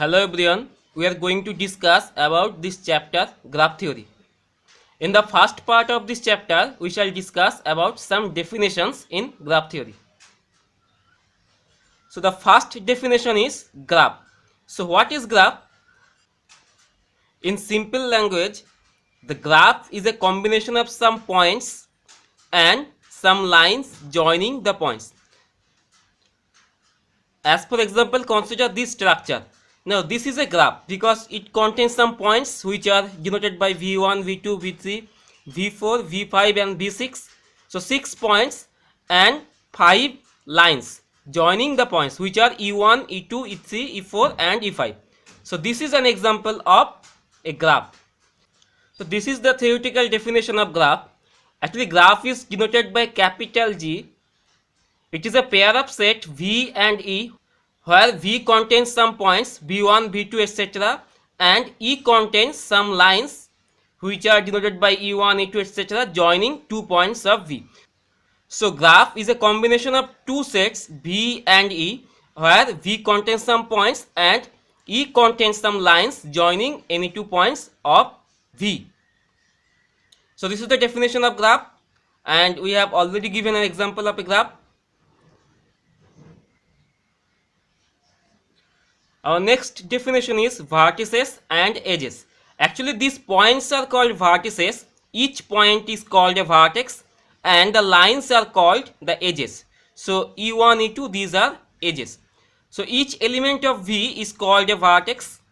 Hello everyone, we are going to discuss about this chapter graph theory. In the first part of this chapter, we shall discuss about some definitions in graph theory. So the first definition is graph. So what is graph? In simple language, the graph is a combination of some points and some lines joining the points. As for example, consider this structure. Now this is a graph because it contains some points which are denoted by v1, v2, v3, v4, v5 and v6. So 6 points and 5 lines joining the points which are e1, e2, e3, e4 and e5. So this is an example of a graph. So this is the theoretical definition of graph. Actually graph is denoted by capital G. It is a pair of set V and E where V contains some points B1, B2 etc. and E contains some lines which are denoted by E1, E2 etc. joining 2 points of V. So graph is a combination of two sets V and E where V contains some points and E contains some lines joining any 2 points of V. So this is the definition of graph and we have already given an example of a graph. Our next definition is vertices and edges. Actually these points are called vertices. Each point is called a vertex and the lines are called the edges. So E1, E2 these are edges. So each element of V is called a vertex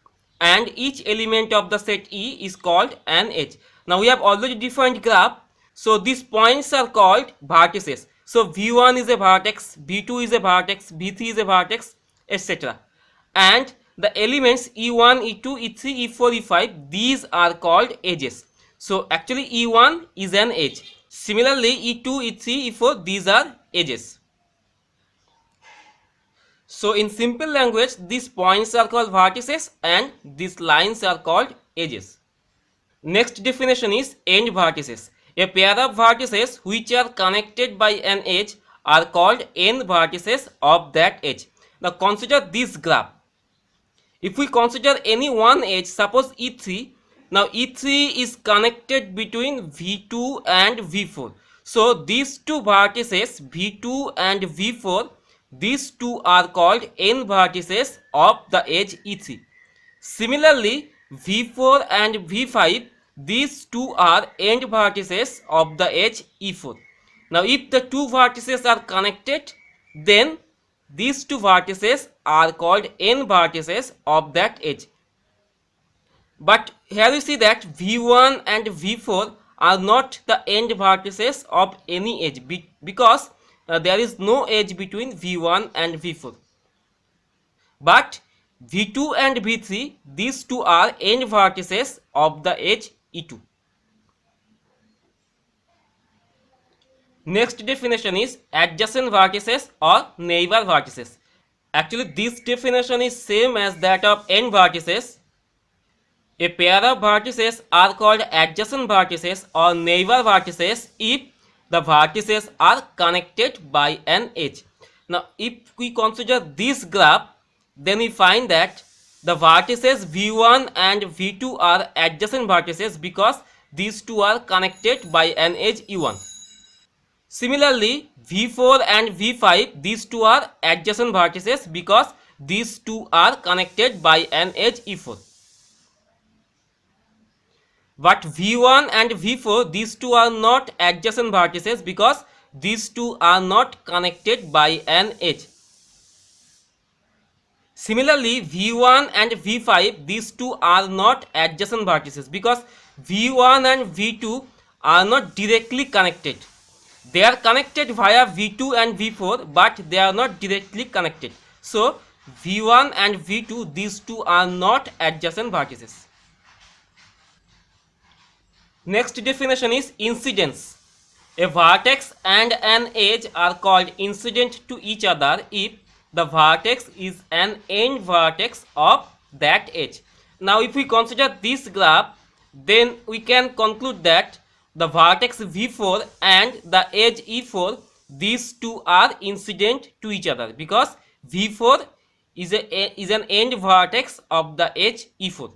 and each element of the set E is called an edge. Now we have already defined graph. So these points are called vertices. So V1 is a vertex, V2 is a vertex, V3 is a vertex, etc. And the elements E1, E2, E3, E4, E5 these are called edges. So actually E1 is an edge. Similarly E2, E3, E4 these are edges. So in simple language these points are called vertices and these lines are called edges. Next definition is end vertices. A pair of vertices which are connected by an edge are called end vertices of that edge. Now consider this graph. If we consider any one edge, suppose E3, now E3 is connected between V2 and V4. So these two vertices V2 and V4, these two are called end vertices of the edge E3. Similarly, V4 and V5, these two are end vertices of the edge E4. Now if the two vertices are connected, then these two vertices are called end vertices of that edge. But here you see that V1 and V4 are not the end vertices of any edge because there is no edge between V1 and V4. But V2 and V3, these two are end vertices of the edge E2. Next definition is adjacent vertices or neighbor vertices. Actually this definition is same as that of end vertices. A pair of vertices are called adjacent vertices or neighbor vertices if the vertices are connected by an edge. Now if we consider this graph, then we find that the vertices V1 and V2 are adjacent vertices because these two are connected by an edge E1. Similarly, V4 and V5, these two are adjacent vertices because these two are connected by an edge E4. But V1 and V4, these two are not adjacent vertices because these two are not connected by an edge. Similarly, V1 and V5, these two are not adjacent vertices because V1 and V2 are not directly connected. They are connected via V2 and V4 but they are not directly connected. So V1 and V2 these two are not adjacent vertices. Next definition is incidence. A vertex and an edge are called incident to each other if the vertex is an end vertex of that edge. Now if we consider this graph, then we can conclude that the vertex V4 and the edge E4, these two are incident to each other because V4 is an end vertex of the edge E4.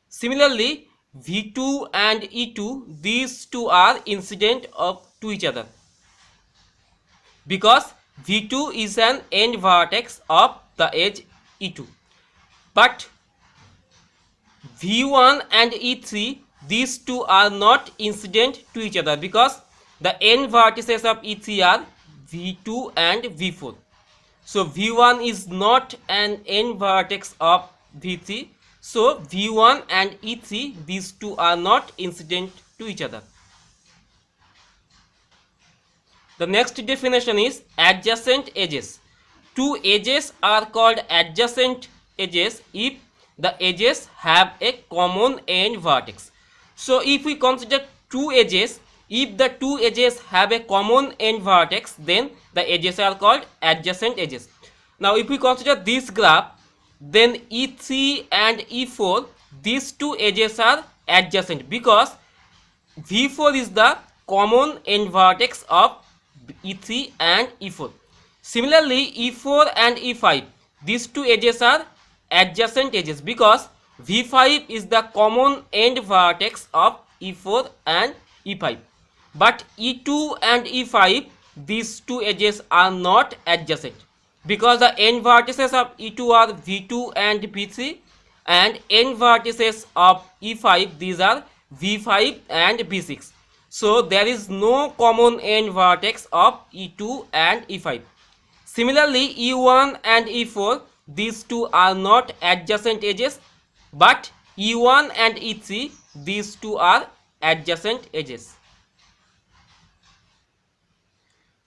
Similarly, V2 and E2, these two are incident to each other, because V2 is an end vertex of the edge E2. But V1 and E3, these two are not incident to each other, because the end vertices of E3 are V2 and V4. So V1 is not an end vertex of V3. So V1 and E3, these two are not incident to each other. The next definition is adjacent edges. Two edges are called adjacent edges if the edges have a common end vertex. So if we consider two edges, if the two edges have a common end vertex, then the edges are called adjacent edges. Now if we consider this graph, then E3 and E4, these two edges are adjacent, because V4 is the common end vertex of E3 and E4. Similarly, E4 and E5, these two edges are adjacent edges, because V5 is the common end vertex of E4 and E5. But E2 and E5, these two edges are not adjacent, because the end vertices of E2 are V2 and V3, and end vertices of E5, these are V5 and V6. So there is no common end vertex of E2 and E5. Similarly, E1 and E4, these two are not adjacent edges, but E1 and E3, these two are adjacent edges.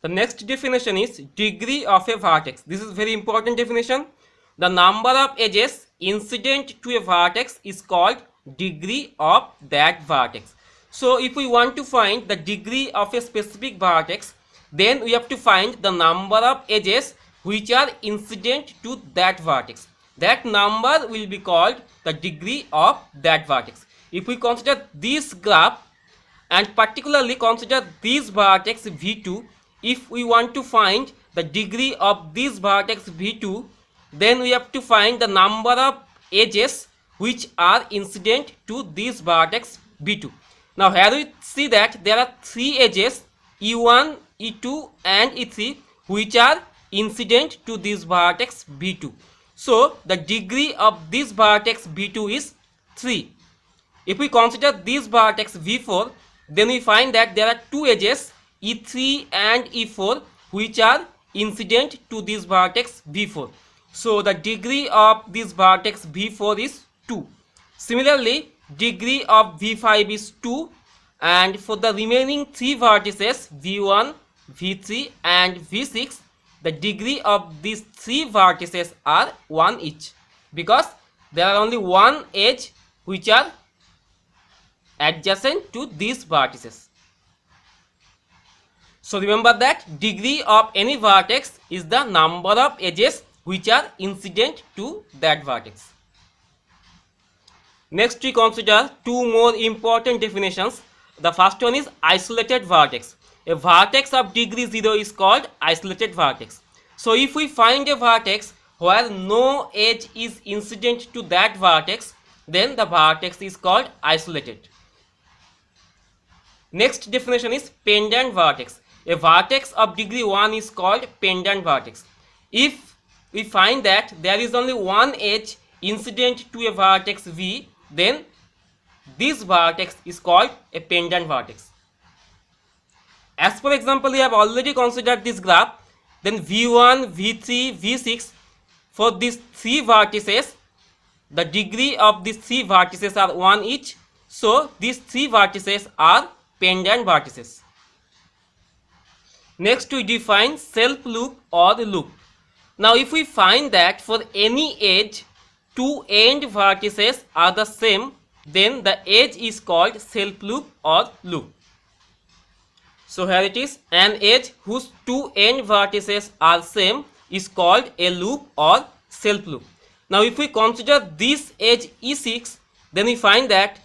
The next definition is degree of a vertex. This is very important definition. The number of edges incident to a vertex is called degree of that vertex. So if we want to find the degree of a specific vertex, then we have to find the number of edges which are incident to that vertex. That number will be called the degree of that vertex. If we consider this graph and particularly consider this vertex V2, if we want to find the degree of this vertex V2, then we have to find the number of edges which are incident to this vertex V2. Now here we see that there are three edges E1, E2 and E3 which are incident to this vertex V2. So the degree of this vertex V2 is 3. If we consider this vertex V4, then we find that there are two edges E3 and E4 which are incident to this vertex V4. So the degree of this vertex V4 is 2. Similarly, degree of V5 is 2, and for the remaining three vertices V1, V3 and V6, the degree of these three vertices are 1 each, because there are only one edge which are adjacent to these vertices. So remember that degree of any vertex is the number of edges which are incident to that vertex. Next we consider two more important definitions. The first one is isolated vertex. A vertex of degree 0 is called isolated vertex. So if we find a vertex where no edge is incident to that vertex, then the vertex is called isolated. Next definition is pendant vertex. A vertex of degree 1 is called pendant vertex. If we find that there is only one edge incident to a vertex V, then this vertex is called a pendant vertex. As for example, we have already considered this graph. Then V1, V3, V6, for these three vertices, the degree of these three vertices are 1 each. So these three vertices are pendant vertices. Next we define self loop or loop. Now if we find that for any edge two end vertices are the same, then the edge is called self loop or loop. So here it is, an edge whose two end vertices are same is called a loop or self loop. Now if we consider this edge E6, then we find that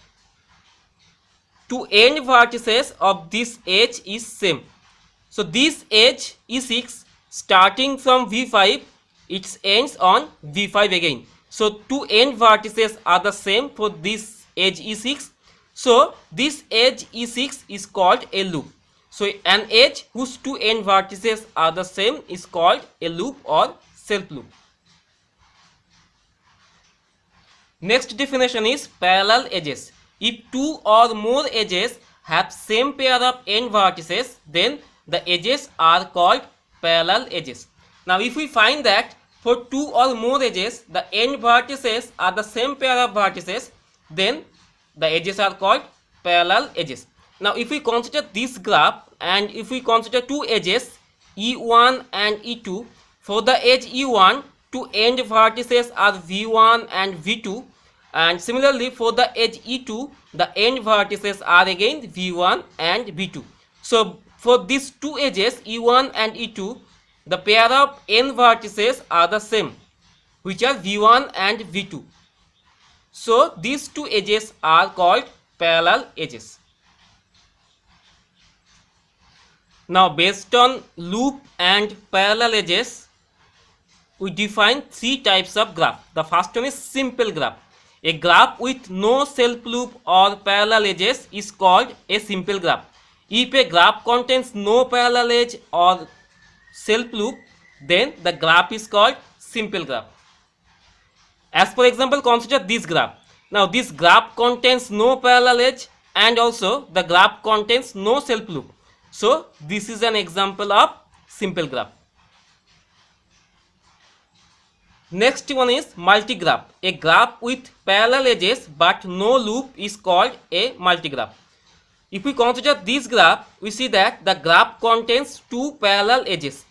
two end vertices of this edge is same. So this edge E6 starting from V5 its ends on V5 again. So two end vertices are the same for this edge E6. So this edge E6 is called a loop. So an edge whose two end vertices are the same is called a loop or self loop. Next definition is parallel edges. If two or more edges have same pair of end vertices, then the edges are called parallel edges. Now if we find that for two or more edges the end vertices are the same pair of vertices, then the edges are called parallel edges. Now if we consider this graph and if we consider two edges E1 and E2, for the edge E1 two end vertices are V1 and V2, and similarly for the edge E2 the end vertices are again V1 and V2. So for these two edges E1 and E2 the pair of end vertices are the same, which are V1 and V2. So these two edges are called parallel edges. Now based on loop and parallel edges, we define three types of graph. The first one is simple graph. A graph with no self loop or parallel edges is called a simple graph. If a graph contains no parallel edge or self loop, then the graph is called simple graph. As for example, consider this graph. Now this graph contains no parallel edge and also the graph contains no self loop. So this is an example of simple graph. Next one is multigraph. A graph with parallel edges but no loop is called a multigraph. If we consider this graph, we see that the graph contains two parallel edges,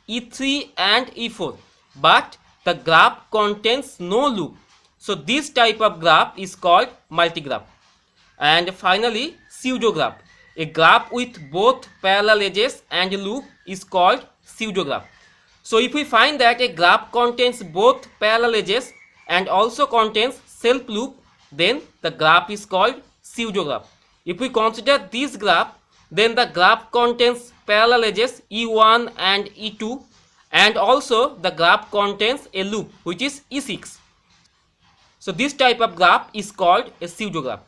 E3 and E4, but the graph contains no loop. So this type of graph is called multigraph. And finally, pseudograph. A graph with both parallel edges and loop is called pseudograph. So if we find that a graph contains both parallel edges and also contains self loop, then the graph is called pseudograph. If we consider this graph, then the graph contains parallel edges E1 and E2 and also the graph contains a loop which is E6. So this type of graph is called a pseudograph.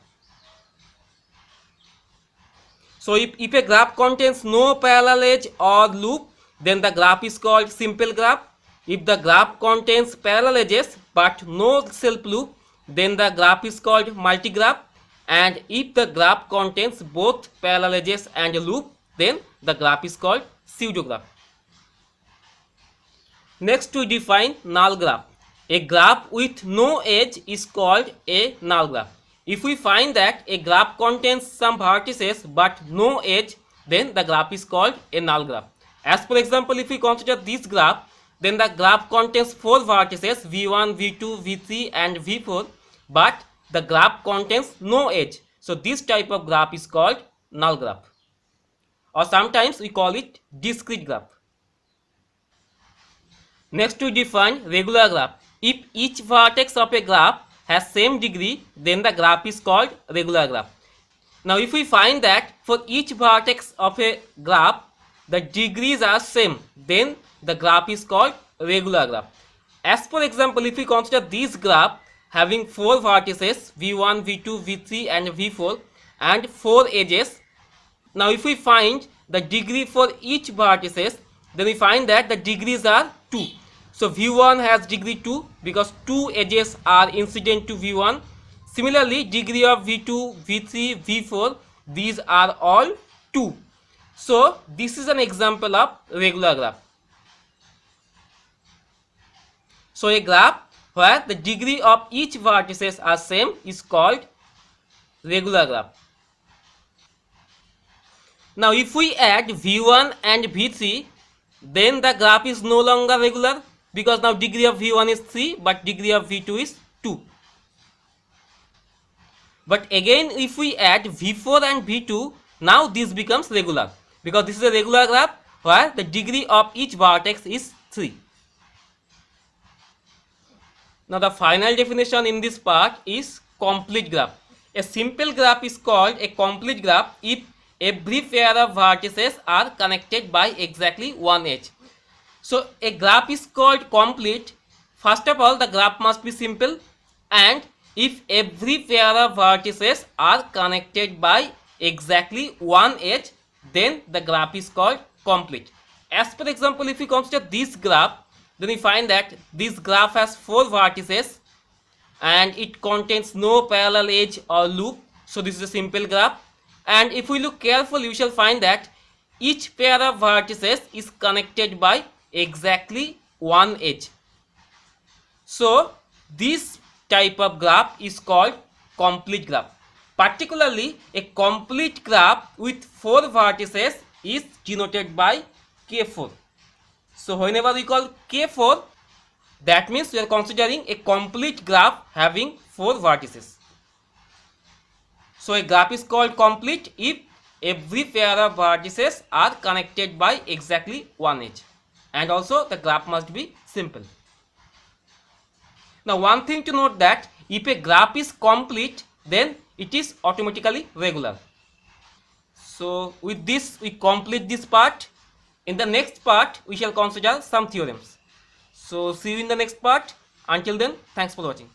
So if a graph contains no parallel edge or loop, then the graph is called simple graph. If the graph contains parallel edges but no self loop, then the graph is called multigraph. And if the graph contains both parallel edges and a loop, then the graph is called pseudograph. Next we define null graph. A graph with no edge is called a null graph. If we find that a graph contains some vertices but no edge, then the graph is called a null graph. As for example, if we consider this graph, then the graph contains four vertices V1, V2, V3 and V4, but the graph contains no edge. So this type of graph is called null graph, or sometimes we call it discrete graph. Next we define regular graph. If each vertex of a graph has same degree, then the graph is called regular graph. Now if we find that for each vertex of a graph the degrees are same, then the graph is called regular graph. As for example, if we consider this graph having four vertices V1, V2, V3 and V4 and four edges. Now if we find the degree for each vertices, then we find that the degrees are 2. So V1 has degree 2 because two edges are incident to V1. Similarly, degree of V2, V3, V4, these are all 2. So this is an example of regular graph. So a graph where the degree of each vertices are same is called regular graph. Now if we add V1 and V3, then the graph is no longer regular because now degree of V1 is 3 but degree of V2 is 2. But again if we add V4 and V2, now this becomes regular because this is a regular graph where the degree of each vertex is 3. Now the final definition in this part is complete graph. A simple graph is called a complete graph if every pair of vertices are connected by exactly one edge. So a graph is called complete. First of all, the graph must be simple, and if every pair of vertices are connected by exactly one edge, then the graph is called complete. As per example, if we consider this graph, then we find that this graph has 4 vertices and it contains no parallel edge or loop. So this is a simple graph. And if we look carefully, we shall find that each pair of vertices is connected by exactly one edge. So this type of graph is called complete graph. Particularly, a complete graph with 4 vertices is denoted by K4. So whenever we call K4, that means we are considering a complete graph having 4 vertices. So a graph is called complete if every pair of vertices are connected by exactly one edge. And also the graph must be simple. Now one thing to note that if a graph is complete, then it is automatically regular. So with this we complete this part. In the next part we shall consider some theorems. So see you in the next part. Until then, thanks for watching.